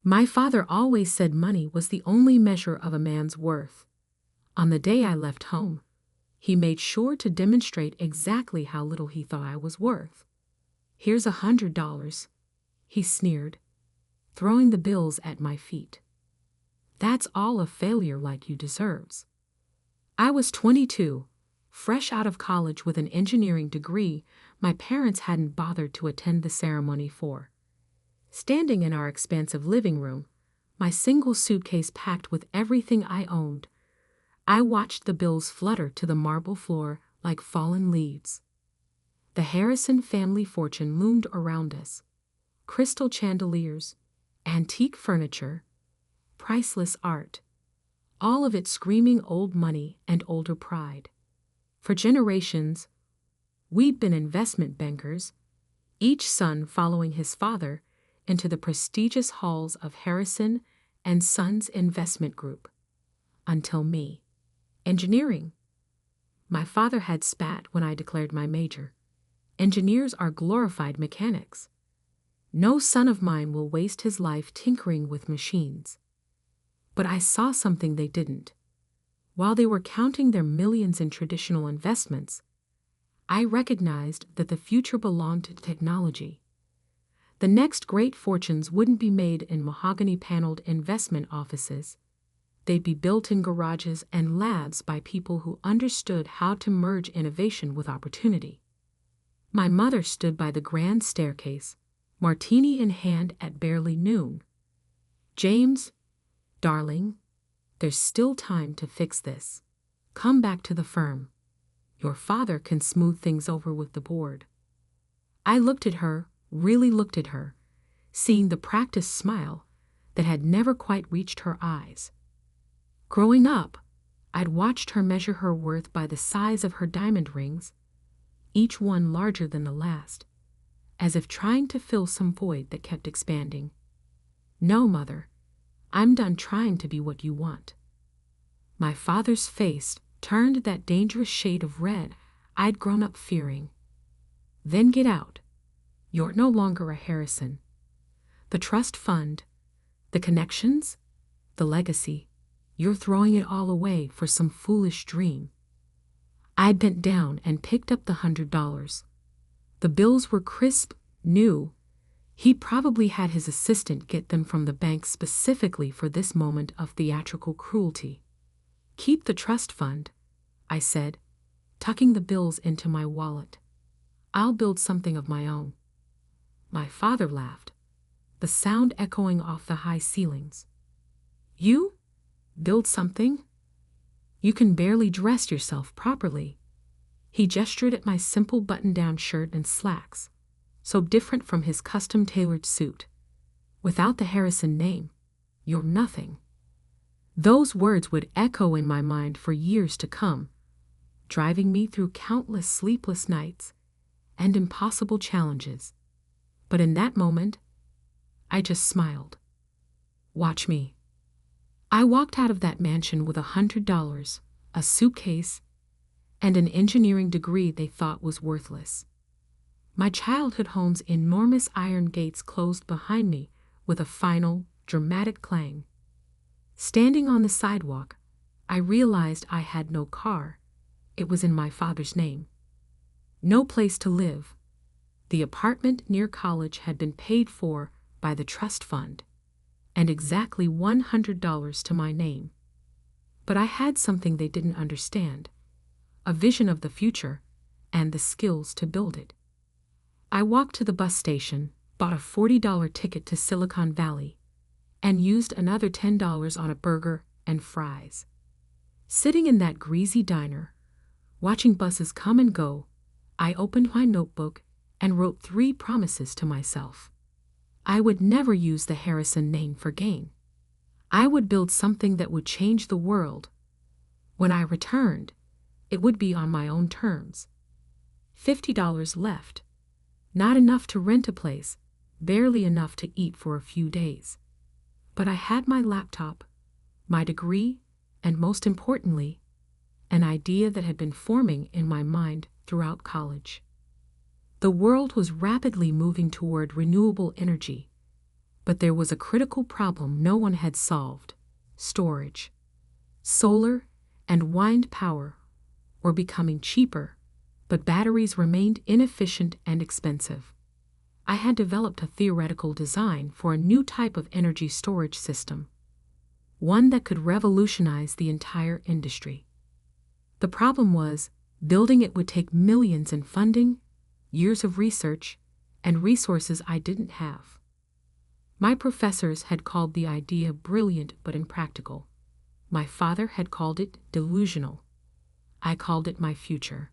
My father always said money was the only measure of a man's worth. On the day I left home, he made sure to demonstrate exactly how little he thought I was worth. "Here's $100, he sneered, throwing the bills at my feet. "That's all a failure like you deserves." I was 22, fresh out of college with an engineering degree my parents hadn't bothered to attend the ceremony for. Standing in our expansive living room, my single suitcase packed with everything I owned, I watched the bills flutter to the marble floor like fallen leaves. The Harrison family fortune loomed around us. Crystal chandeliers, antique furniture, priceless art, all of it screaming old money and older pride. For generations, we'd been investment bankers, each son following his father into the prestigious halls of Harrison and Sons Investment Group. Until me. Engineering. My father had spat when I declared my major. Engineers are glorified mechanics. No son of mine will waste his life tinkering with machines. But I saw something they didn't. While they were counting their millions in traditional investments, I recognized that the future belonged to technology. The next great fortunes wouldn't be made in mahogany-paneled investment offices. They'd be built in garages and labs by people who understood how to merge innovation with opportunity. My mother stood by the grand staircase, martini in hand at barely noon. "James, darling, there's still time to fix this. Come back to the firm. Your father can smooth things over with the board." I looked at her, really looked at her, seeing the practiced smile that had never quite reached her eyes. Growing up, I'd watched her measure her worth by the size of her diamond rings, each one larger than the last, as if trying to fill some void that kept expanding. "No, Mother, I'm done trying to be what you want." My father's face turned that dangerous shade of red I'd grown up fearing. "Then get out. You're no longer a Harrison. The trust fund, the connections, the legacy, you're throwing it all away for some foolish dream." I bent down and picked up the $100. The bills were crisp, new. He probably had his assistant get them from the bank specifically for this moment of theatrical cruelty. "Keep the trust fund," I said, tucking the bills into my wallet. "I'll build something of my own." My father laughed, the sound echoing off the high ceilings. "You? Build something? You can barely dress yourself properly." He gestured at my simple button-down shirt and slacks, so different from his custom-tailored suit. "Without the Harrison name, you're nothing." Those words would echo in my mind for years to come, driving me through countless sleepless nights and impossible challenges. But in that moment, I just smiled. "Watch me." I walked out of that mansion with $100, a suitcase, and an engineering degree they thought was worthless. My childhood home's enormous iron gates closed behind me with a final, dramatic clang. Standing on the sidewalk, I realized I had no car. It was in my father's name. No place to live. The apartment near college had been paid for by the trust fund, and exactly $100 to my name. But I had something they didn't understand, a vision of the future and the skills to build it. I walked to the bus station, bought a $40 ticket to Silicon Valley, and used another $10 on a burger and fries. Sitting in that greasy diner, watching buses come and go, I opened my notebook and wrote 3 promises to myself. I would never use the Harrison name for gain. I would build something that would change the world. When I returned, it would be on my own terms. $50 left. Not enough to rent a place, barely enough to eat for a few days. But I had my laptop, my degree, and most importantly, an idea that had been forming in my mind throughout college. The world was rapidly moving toward renewable energy, But there was a critical problem no one had solved: storage. Solar and wind power were becoming cheaper, but batteries remained inefficient and expensive. I had developed a theoretical design for a new type of energy storage system, one that could revolutionize the entire industry. The problem was, building it would take millions in funding, years of research, and resources I didn't have. My professors had called the idea brilliant but impractical. My father had called it delusional. I called it my future.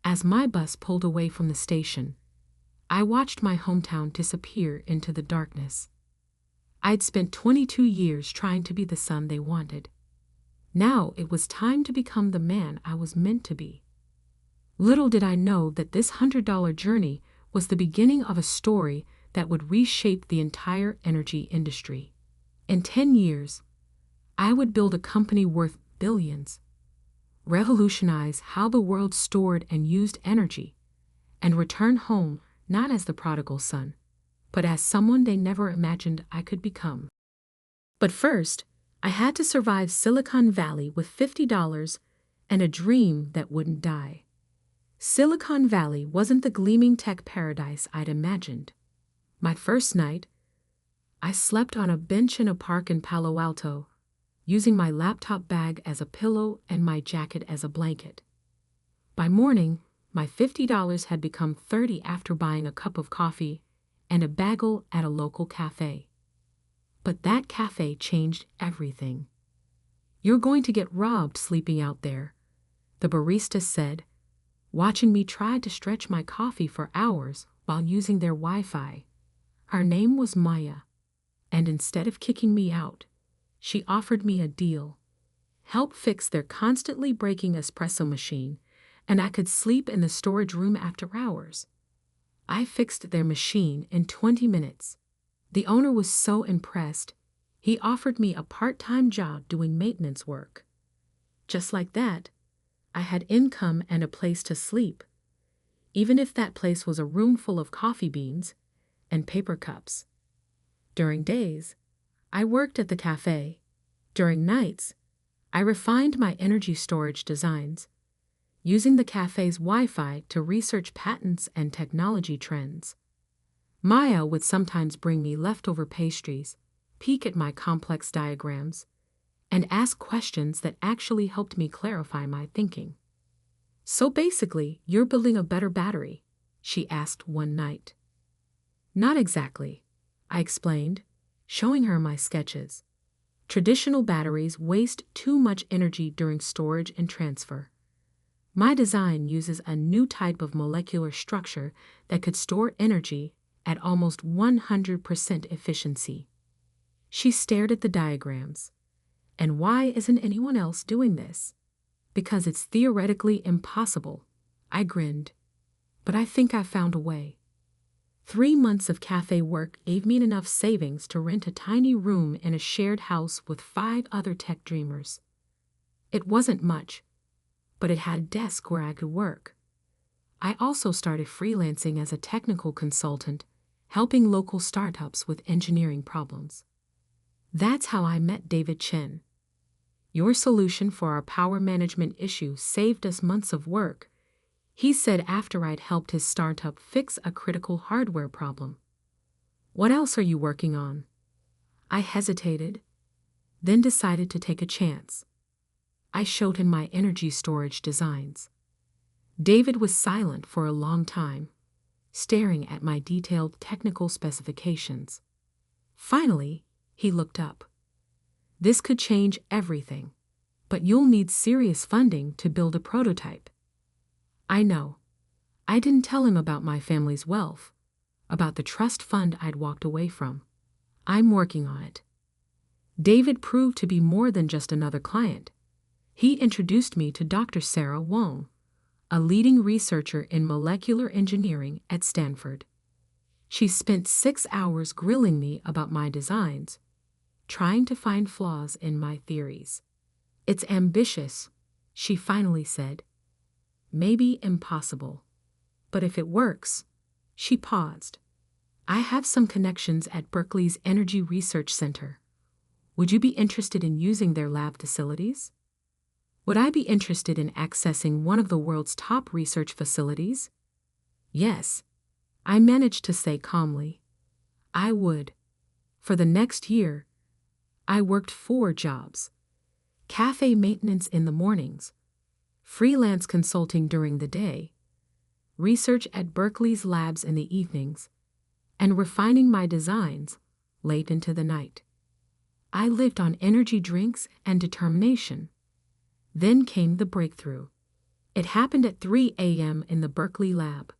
As my bus pulled away from the station, I watched my hometown disappear into the darkness. I'd spent 22 years trying to be the son they wanted. Now it was time to become the man I was meant to be. Little did I know that this $100 journey was the beginning of a story that would reshape the entire energy industry. In 10 years, I would build a company worth billions, revolutionize how the world stored and used energy, and return home not as the prodigal son, but as someone they never imagined I could become. But first, I had to survive Silicon Valley with $50 and a dream that wouldn't die. Silicon Valley wasn't the gleaming tech paradise I'd imagined. My first night, I slept on a bench in a park in Palo Alto, using my laptop bag as a pillow and my jacket as a blanket. By morning, my $50 had become $30 after buying a cup of coffee and a bagel at a local cafe. But that cafe changed everything. "You're going to get robbed sleeping out there," the barista said, watching me try to stretch my coffee for hours while using their Wi-Fi. Her name was Maya, and instead of kicking me out, she offered me a deal: help fix their constantly breaking espresso machine, and I could sleep in the storage room after hours. I fixed their machine in 20 minutes. The owner was so impressed, he offered me a part-time job doing maintenance work. Just like that, I had income and a place to sleep, even if that place was a room full of coffee beans and paper cups. During days, I worked at the cafe. During nights, I refined my energy storage designs, using the cafe's Wi-Fi to research patents and technology trends. Maya would sometimes bring me leftover pastries, peek at my complex diagrams, and ask questions that actually helped me clarify my thinking. "So basically, you're building a better battery?" she asked one night. "Not exactly," I explained, showing her my sketches. "Traditional batteries waste too much energy during storage and transfer. My design uses a new type of molecular structure that could store energy at almost 100% efficiency." She stared at the diagrams. "And why isn't anyone else doing this?" "Because it's theoretically impossible," I grinned. "But I think I found a way." 3 months of cafe work gave me enough savings to rent a tiny room in a shared house with 5 other tech dreamers. It wasn't much, but it had a desk where I could work. I also started freelancing as a technical consultant, helping local startups with engineering problems. That's how I met David Chen. "Your solution for our power management issue saved us months of work," he said after I'd helped his startup fix a critical hardware problem. "What else are you working on?" I hesitated, then decided to take a chance. I showed him my energy storage designs. David was silent for a long time, staring at my detailed technical specifications. Finally, he looked up. "This could change everything, but you'll need serious funding to build a prototype." I know. I didn't tell him about my family's wealth, about the trust fund I'd walked away from. "I'm working on it." David proved to be more than just another client. He introduced me to Dr. Sarah Wong, a leading researcher in molecular engineering at Stanford. She spent 6 hours grilling me about my designs, trying to find flaws in my theories. "It's ambitious," she finally said. "Maybe impossible. But if it works—" She paused. I have some connections at Berkeley's Energy Research Center. Would you be interested in using their lab facilities? Would I be interested in accessing one of the world's top research facilities? Yes, I managed to say calmly. I would. For the next year, I worked 4 jobs: cafe maintenance in the mornings, freelance consulting during the day, research at Berkeley's labs in the evenings, and refining my designs late into the night. I lived on energy drinks and determination. Then came the breakthrough. It happened at 3 a.m. in the Berkeley lab.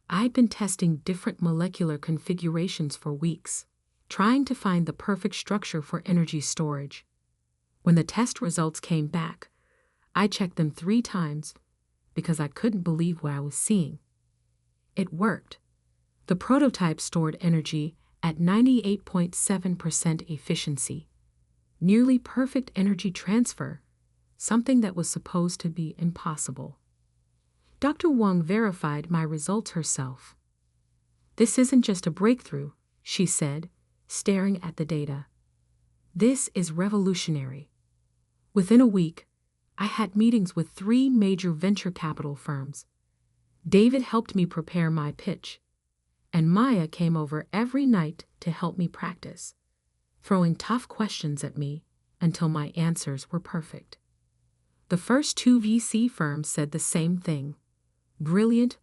I'd been testing different molecular configurations for weeks, trying to find the perfect structure for energy storage. When the test results came back, I checked them 3 times because I couldn't believe what I was seeing. It worked. The prototype stored energy at 98.7% efficiency, nearly perfect energy transfer, something that was supposed to be impossible. Dr. Wang verified my results herself. "This isn't just a breakthrough," she said, staring at the data. "This is revolutionary." Within a week, I had meetings with 3 major venture capital firms. David helped me prepare my pitch, and Maya came over every night to help me practice, throwing tough questions at me until my answers were perfect. The first 2 VC firms said the same thing: brilliant,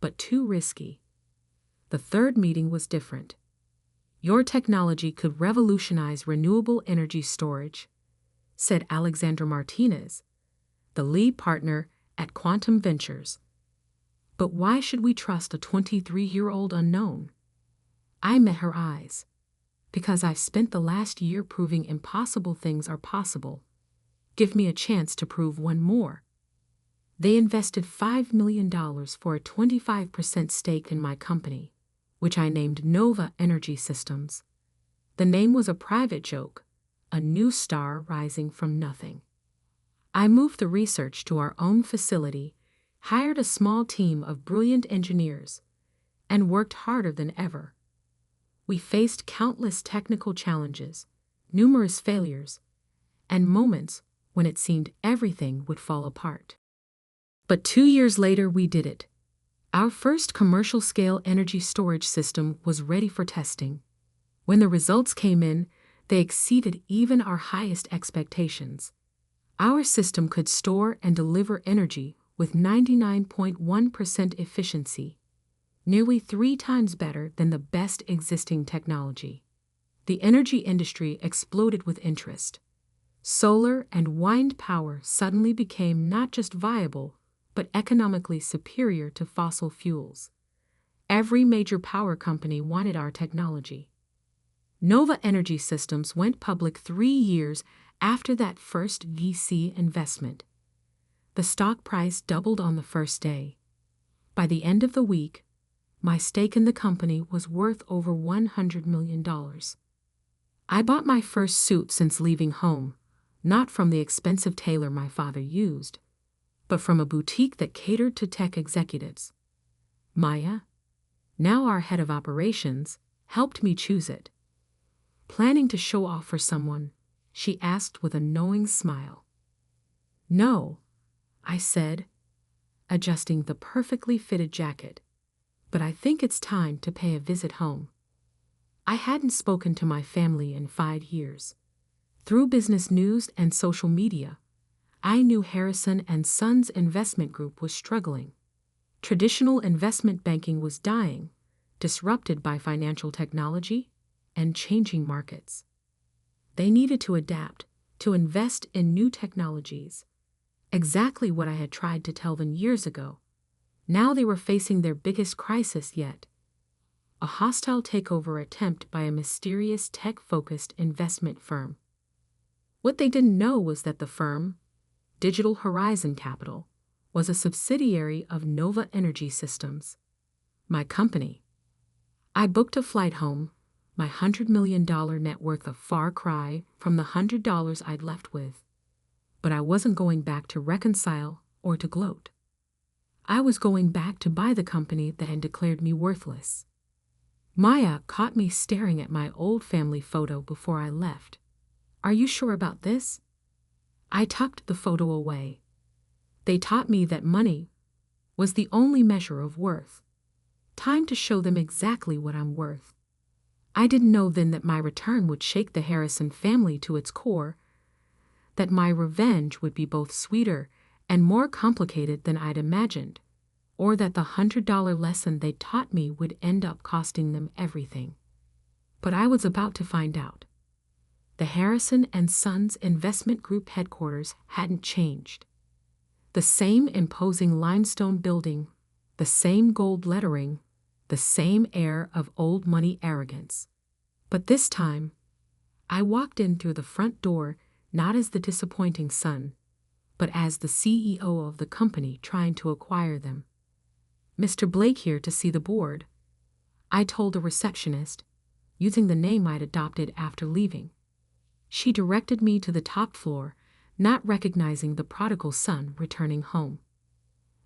but too risky. The third meeting was different. "Your technology could revolutionize renewable energy storage," said Alexandra Martinez, the lead partner at Quantum Ventures. "But why should we trust a 23-year-old unknown?" I met her eyes. "Because I've spent the last year proving impossible things are possible. Give me a chance to prove one more." They invested $5 million for a 25% stake in my company, which I named Nova Energy Systems. The name was a private joke, a new star rising from nothing. I moved the research to our own facility, hired a small team of brilliant engineers, and worked harder than ever. We faced countless technical challenges, numerous failures, and moments when it seemed everything would fall apart. But 2 years later, we did it. Our first commercial-scale energy storage system was ready for testing. When the results came in, they exceeded even our highest expectations. Our system could store and deliver energy with 99.1% efficiency, nearly 3 times better than the best existing technology. The energy industry exploded with interest. Solar and wind power suddenly became not just viable, but economically superior to fossil fuels. Every major power company wanted our technology. Nova Energy Systems went public 3 years after that first VC investment. The stock price doubled on the first day. By the end of the week, my stake in the company was worth over $100 million. I bought my first suit since leaving home, not from the expensive tailor my father used, but from a boutique that catered to tech executives. Maya, now our head of operations, helped me choose it. "Planning to show off for someone?" she asked with a knowing smile. "No," I said, adjusting the perfectly fitted jacket, "but I think it's time to pay a visit home." I hadn't spoken to my family in 5 years. Through business news and social media, I knew Harrison & Sons Investment Group was struggling. Traditional investment banking was dying, disrupted by financial technology and changing markets. They needed to adapt, to invest in new technologies. Exactly what I had tried to tell them years ago. Now they were facing their biggest crisis yet: a hostile takeover attempt by a mysterious tech-focused investment firm. What they didn't know was that the firm, Digital Horizon Capital, was a subsidiary of Nova Energy Systems, my company. I booked a flight home, my $100 million net worth a far cry from the $100 I'd left with. But I wasn't going back to reconcile or to gloat. I was going back to buy the company that had declared me worthless. Maya caught me staring at my old family photo before I left. Are you sure about this? I tucked the photo away. They taught me that money was the only measure of worth. Time to show them exactly what I'm worth. I didn't know then that my return would shake the Harrison family to its core, that my revenge would be both sweeter and more complicated than I'd imagined, or that the $100 lesson they taught me would end up costing them everything. But I was about to find out. The Harrison and Sons Investment Group headquarters hadn't changed. The same imposing limestone building, the same gold lettering, the same air of old money arrogance. But this time, I walked in through the front door not as the disappointing son, but as the CEO of the company trying to acquire them. Mr. Blake here to see the board, I told the receptionist, using the name I'd adopted after leaving. She directed me to the top floor, not recognizing the prodigal son returning home.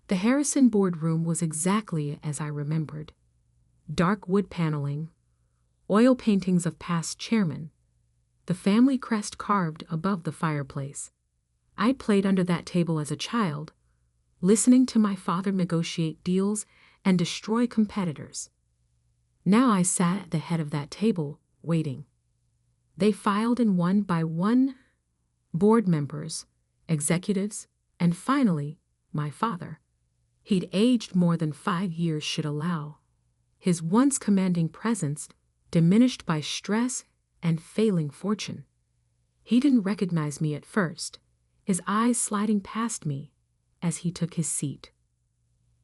The Harrison boardroom was exactly as I remembered. Dark wood paneling, oil paintings of past chairmen, the family crest carved above the fireplace. I played under that table as a child, listening to my father negotiate deals and destroy competitors. Now I sat at the head of that table, waiting. They filed in one by one, board members, executives, and finally, my father. He'd aged more than 5 years should allow. His once commanding presence diminished by stress and failing fortune. He didn't recognize me at first, his eyes sliding past me as he took his seat.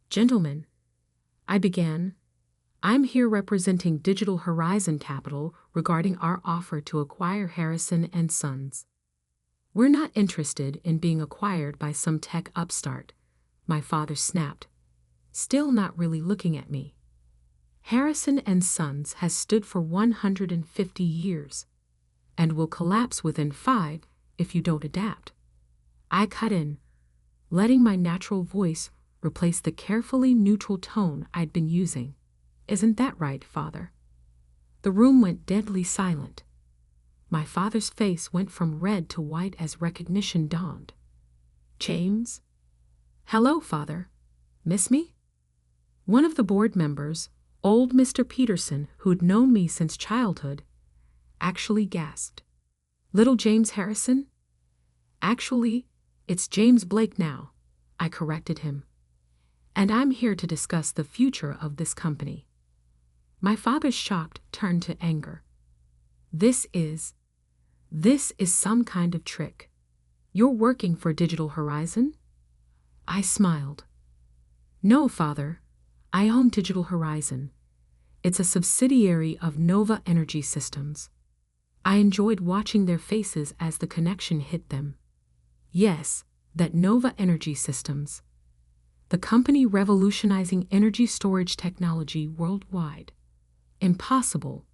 Gentlemen, I began, I'm here representing Digital Horizon Capital regarding our offer to acquire Harrison and Sons. We're not interested in being acquired by some tech upstart, my father snapped, still not really looking at me. Harrison and Sons has stood for 150 years and will collapse within 5 if you don't adapt. I cut in, letting my natural voice replace the carefully neutral tone I'd been using. Isn't that right, Father? The room went deadly silent. My father's face went from red to white as recognition dawned. James? Hello, Father. Miss me? One of the board members, old Mr. Peterson, who'd known me since childhood, actually gasped. Little James Harrison? Actually, it's James Blake now, I corrected him. And I'm here to discuss the future of this company. My father's shock turned to anger. This is some kind of trick. You're working for Digital Horizon? I smiled. No, Father. I own Digital Horizon. It's a subsidiary of Nova Energy Systems. I enjoyed watching their faces as the connection hit them. Yes, that Nova Energy Systems. The company revolutionizing energy storage technology worldwide. Impossible,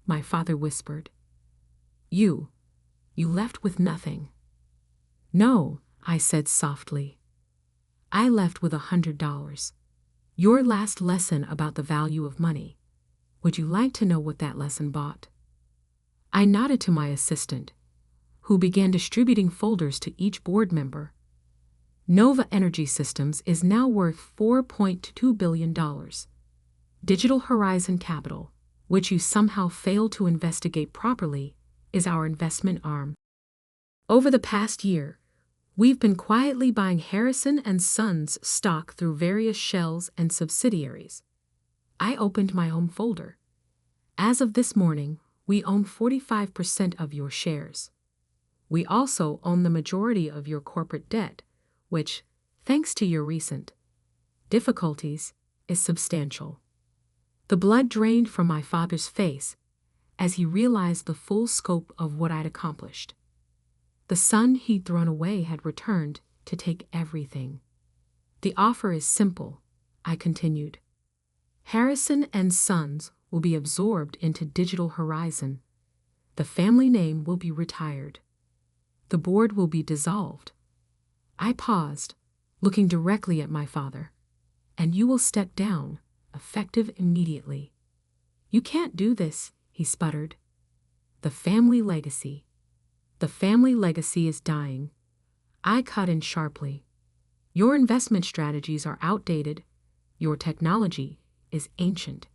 my father whispered. You left with nothing. No, I said softly. I left with $100. Your last lesson about the value of money. Would you like to know what that lesson bought? I nodded to my assistant, who began distributing folders to each board member. Nova Energy Systems is now worth $4.2 billion. Digital Horizon Capital, which you somehow failed to investigate properly, is our investment arm. Over the past year, we've been quietly buying Harrison and Sons stock through various shells and subsidiaries. I opened my home folder. As of this morning, we own 45% of your shares. We also own the majority of your corporate debt, which, thanks to your recent difficulties, is substantial. The blood drained from my father's face as he realized the full scope of what I'd accomplished. The son he'd thrown away had returned to take everything. The offer is simple, I continued. Harrison and Sons will be absorbed into Digital Horizon. The family name will be retired. The board will be dissolved. I paused, looking directly at my father. And you will step down, effective immediately. "You can't do this," he sputtered. "The family legacy. The family legacy is dying." I cut in sharply. "Your investment strategies are outdated, your technology is ancient,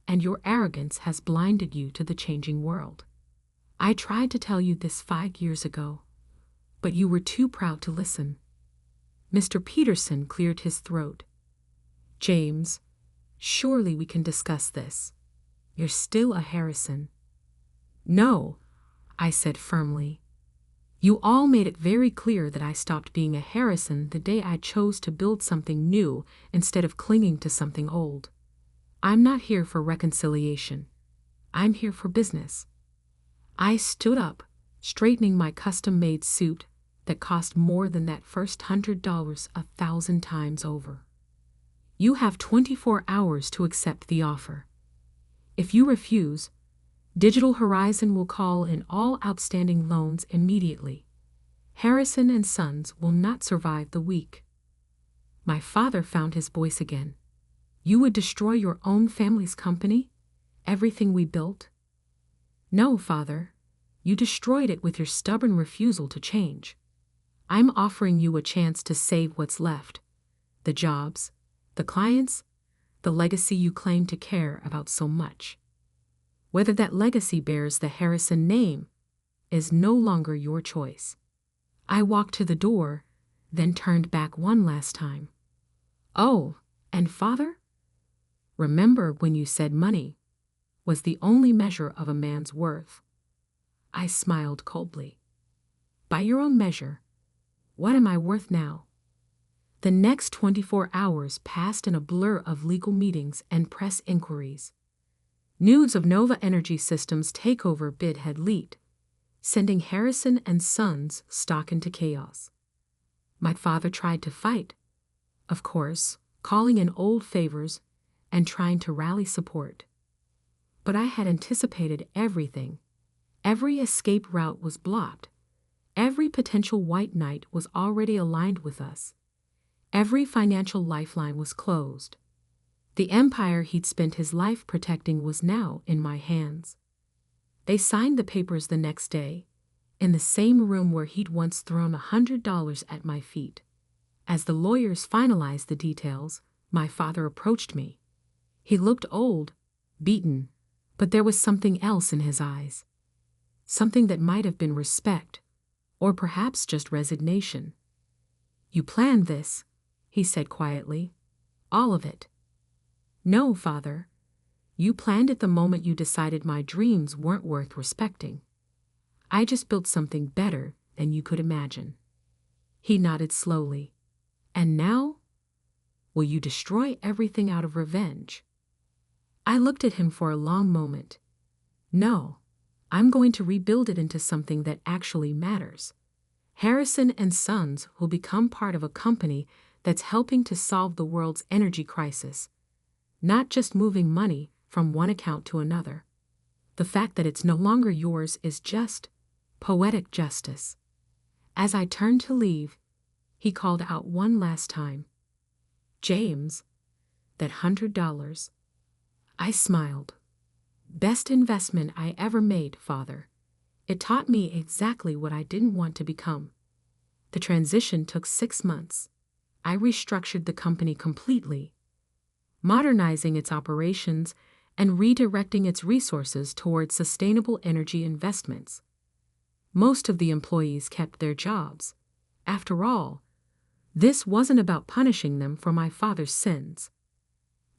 and your arrogance has blinded you to the changing world. I tried to tell you this 5 years ago, but you were too proud to listen." Mr. Peterson cleared his throat. "James, surely we can discuss this. You're still a Harrison." "No," I said firmly. "You all made it very clear that I stopped being a Harrison the day I chose to build something new instead of clinging to something old. I'm not here for reconciliation. I'm here for business." I stood up, straightening my custom-made suit that cost more than that first $100 1,000 times over. "You have 24 hours to accept the offer. If you refuse, Digital Horizon will call in all outstanding loans immediately. Harrison and Sons will not survive the week." My father found his voice again. "You would destroy your own family's company? Everything we built?" "No, Father. You destroyed it with your stubborn refusal to change. I'm offering you a chance to save what's left. The jobs, the clients, the legacy you claim to care about so much. Whether that legacy bears the Harrison name is no longer your choice." I walked to the door, then turned back one last time. "Oh, and Father? Remember when you said money was the only measure of a man's worth?" I smiled coldly. "By your own measure, what am I worth now?" The next 24 hours passed in a blur of legal meetings and press inquiries. News of Nova Energy Systems' takeover bid had leaked, sending Harrison and Sons stock into chaos. My father tried to fight, of course, calling in old favors and trying to rally support. But I had anticipated everything. Every escape route was blocked. Every potential white knight was already aligned with us. Every financial lifeline was closed. The empire he'd spent his life protecting was now in my hands. They signed the papers the next day, in the same room where he'd once thrown $100 at my feet. As the lawyers finalized the details, my father approached me. He looked old, beaten, but there was something else in his eyes. Something that might have been respect, or perhaps just resignation. "You planned this," he said quietly. "All of it." "No, Father. You planned it the moment you decided my dreams weren't worth respecting. I just built something better than you could imagine." He nodded slowly. "And now? Will you destroy everything out of revenge?" I looked at him for a long moment. "No, I'm going to rebuild it into something that actually matters. Harrison and Sons will become part of a company that's helping to solve the world's energy crisis, not just moving money from one account to another. The fact that it's no longer yours is just poetic justice." As I turned to leave, he called out one last time, "James, that $100. I smiled. "Best investment I ever made, Father. It taught me exactly what I didn't want to become." The transition took 6 months. I restructured the company completely, modernizing its operations and redirecting its resources towards sustainable energy investments. Most of the employees kept their jobs. After all, this wasn't about punishing them for my father's sins.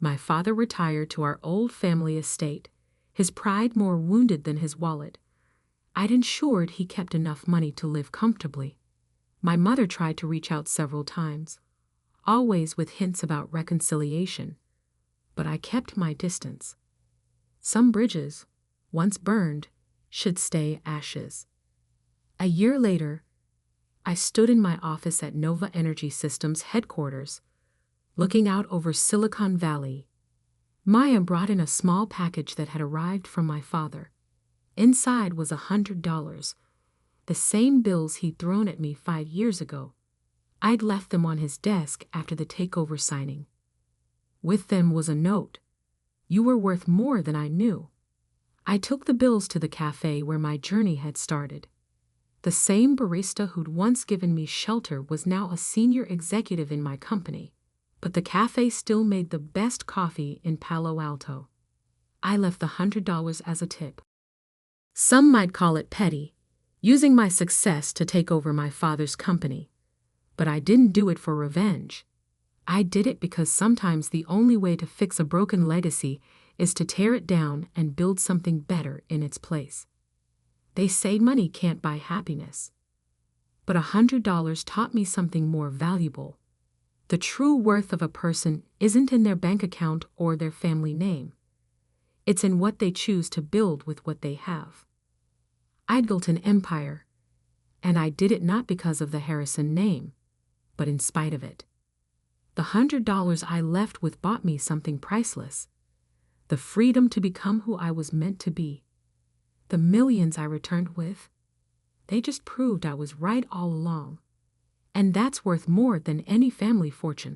My father retired to our old family estate, his pride more wounded than his wallet. I'd ensured he kept enough money to live comfortably. My mother tried to reach out several times, always with hints about reconciliation, but I kept my distance. Some bridges, once burned, should stay ashes. A year later, I stood in my office at Nova Energy Systems headquarters, looking out over Silicon Valley. Maya brought in a small package that had arrived from my father. Inside was $100, the same bills he'd thrown at me 5 years ago. I'd left them on his desk after the takeover signing. With them was a note, You were worth more than I knew. I took the bills to the cafe where my journey had started. The same barista who'd once given me shelter was now a senior executive in my company, but the cafe still made the best coffee in Palo Alto. I left the $100 as a tip. Some might call it petty, using my success to take over my father's company. But I didn't do it for revenge. I did it because sometimes the only way to fix a broken legacy is to tear it down and build something better in its place. They say money can't buy happiness. But $100 taught me something more valuable. The true worth of a person isn't in their bank account or their family name. It's in what they choose to build with what they have. I'd built an empire, and I did it not because of the Harrison name, but in spite of it. The $100 I left with bought me something priceless: the freedom to become who I was meant to be. The millions I returned with, they just proved I was right all along. And that's worth more than any family fortune.